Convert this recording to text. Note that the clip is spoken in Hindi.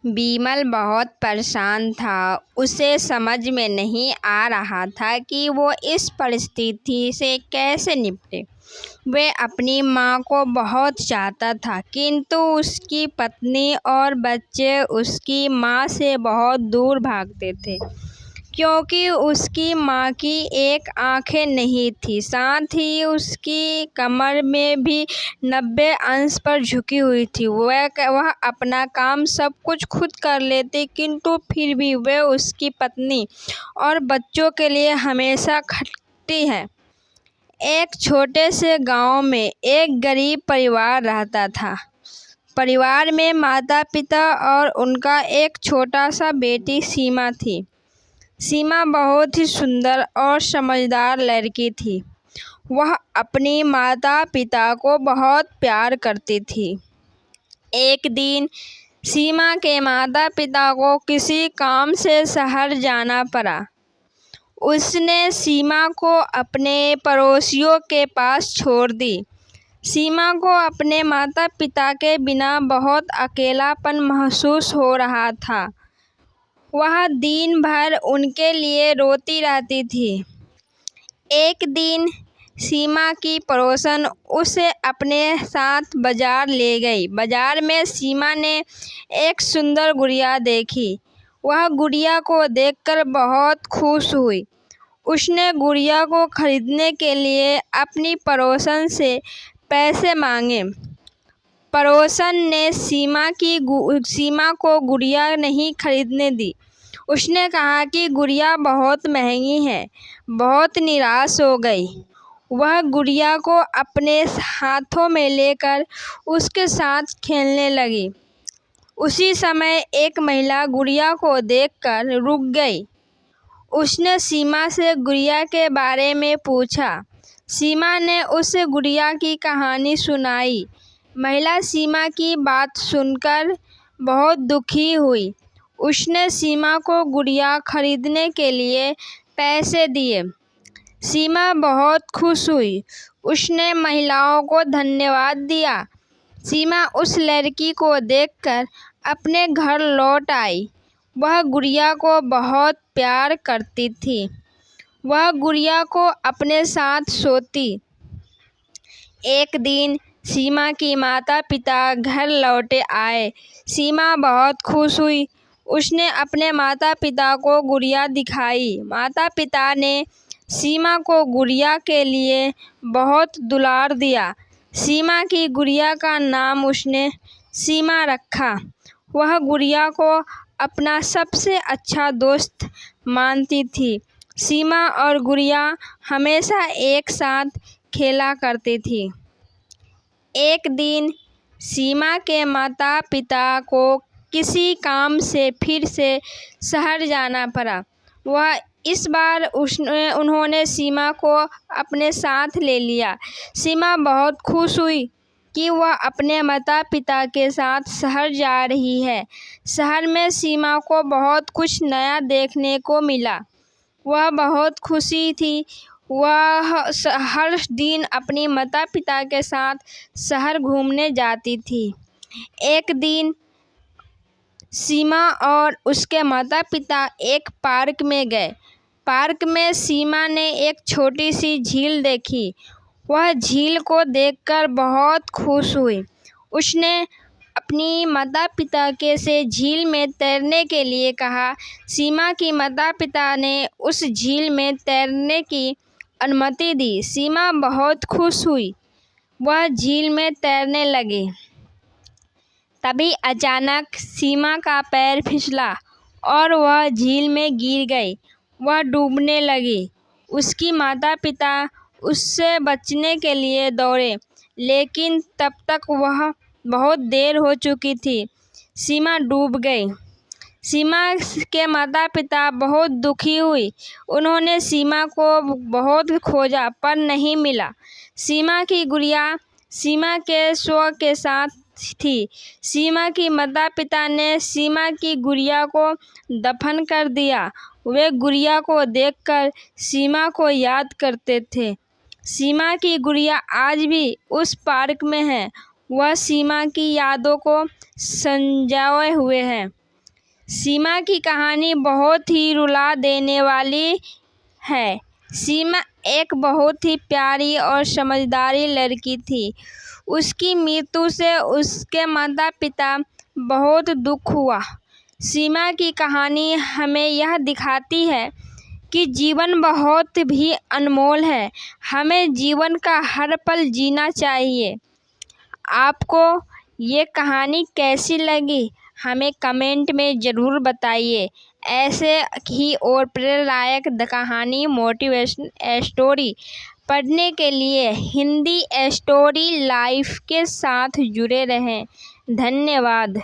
बिमल बहुत परेशान था। उसे समझ में नहीं आ रहा था कि वो इस परिस्थिति से कैसे निपटे। वह अपनी माँ को बहुत चाहता था, किंतु उसकी पत्नी और बच्चे उसकी माँ से बहुत दूर भागते थे, क्योंकि उसकी माँ की एक आंखें नहीं थी, साथ ही उसकी कमर में भी 90 अंश पर झुकी हुई थी। वह अपना काम सब कुछ खुद कर लेती, किंतु फिर भी वह उसकी पत्नी और बच्चों के लिए हमेशा खटती है। एक छोटे से गांव में एक गरीब परिवार रहता था। परिवार में माता पिता और उनका एक छोटा सा बेटी सीमा थी। सीमा बहुत ही सुंदर और समझदार लड़की थी। वह अपनी माता पिता को बहुत प्यार करती थी। एक दिन सीमा के माता पिता को किसी काम से शहर जाना पड़ा। उसने सीमा को अपने पड़ोसियों के पास छोड़ दी। सीमा को अपने माता पिता के बिना बहुत अकेलापन महसूस हो रहा था। वह दिन भर उनके लिए रोती रहती थी। एक दिन सीमा की पड़ोसन उसे अपने साथ बाजार ले गई। बाजार में सीमा ने एक सुंदर गुड़िया देखी। वह गुड़िया को देखकर बहुत खुश हुई। उसने गुड़िया को खरीदने के लिए अपनी पड़ोसन से पैसे मांगे। पड़ोसन ने सीमा को गुड़िया नहीं खरीदने दी। उसने कहा कि गुड़िया बहुत महंगी है। बहुत निराश हो गई, वह गुड़िया को अपने हाथों में लेकर उसके साथ खेलने लगी। उसी समय एक महिला गुड़िया को देखकर रुक गई। उसने सीमा से गुड़िया के बारे में पूछा। सीमा ने उसे गुड़िया की कहानी सुनाई। महिला सीमा की बात सुनकर बहुत दुखी हुई। उसने सीमा को गुड़िया खरीदने के लिए पैसे दिए। सीमा बहुत खुश हुई। उसने महिलाओं को धन्यवाद दिया। सीमा उस लड़की को देखकर अपने घर लौट आई। वह गुड़िया को बहुत प्यार करती थी। वह गुड़िया को अपने साथ सोती। एक दिन सीमा की माता पिता घर लौटे आए। सीमा बहुत खुश हुई। उसने अपने माता पिता को गुड़िया दिखाई। माता पिता ने सीमा को गुड़िया के लिए बहुत दुलार दिया। सीमा की गुड़िया का नाम उसने सीमा रखा। वह गुड़िया को अपना सबसे अच्छा दोस्त मानती थी। सीमा और गुड़िया हमेशा एक साथ खेला करती थी। एक दिन सीमा के माता पिता को किसी काम से फिर से शहर जाना पड़ा। वह इस बार उन्होंने सीमा को अपने साथ ले लिया। सीमा बहुत खुश हुई कि वह अपने माता पिता के साथ शहर जा रही है। शहर में सीमा को बहुत कुछ नया देखने को मिला। वह बहुत खुशी थी। वह हर दिन अपनी माता पिता के साथ शहर घूमने जाती थी। एक दिन सीमा और उसके माता पिता एक पार्क में गए। पार्क में सीमा ने एक छोटी सी झील देखी। वह झील को देखकर बहुत खुश हुई। उसने अपनी माता पिता के से झील में तैरने के लिए कहा। सीमा की माता पिता ने उस झील में तैरने की अनुमति दी। सीमा बहुत खुश हुई। वह झील में तैरने लगी। तभी अचानक सीमा का पैर फिसला और वह झील में गिर गई। वह डूबने लगी। उसकी माता पिता उससे बचने के लिए दौड़े, लेकिन तब तक वह बहुत देर हो चुकी थी। सीमा डूब गई। सीमा के माता पिता बहुत दुखी हुई। उन्होंने सीमा को बहुत खोजा पर नहीं मिला। सीमा की गुड़िया सीमा के शव के साथ थी। सीमा की माता पिता ने सीमा की गुड़िया को दफन कर दिया। वे गुड़िया को देखकर सीमा को याद करते थे। सीमा की गुड़िया आज भी उस पार्क में है। वह सीमा की यादों को संजोए हुए है। सीमा की कहानी बहुत ही रुला देने वाली है। सीमा एक बहुत ही प्यारी और समझदार लड़की थी। उसकी मृत्यु से उसके माता पिता बहुत दुख हुआ। सीमा की कहानी हमें यह दिखाती है कि जीवन बहुत भी अनमोल है। हमें जीवन का हर पल जीना चाहिए। आपको ये कहानी कैसी लगी हमें कमेंट में ज़रूर बताइए। ऐसे ही और प्रेरणादायक कहानी मोटिवेशन स्टोरी पढ़ने के लिए हिंदी स्टोरी लाइफ के साथ जुड़े रहें। धन्यवाद।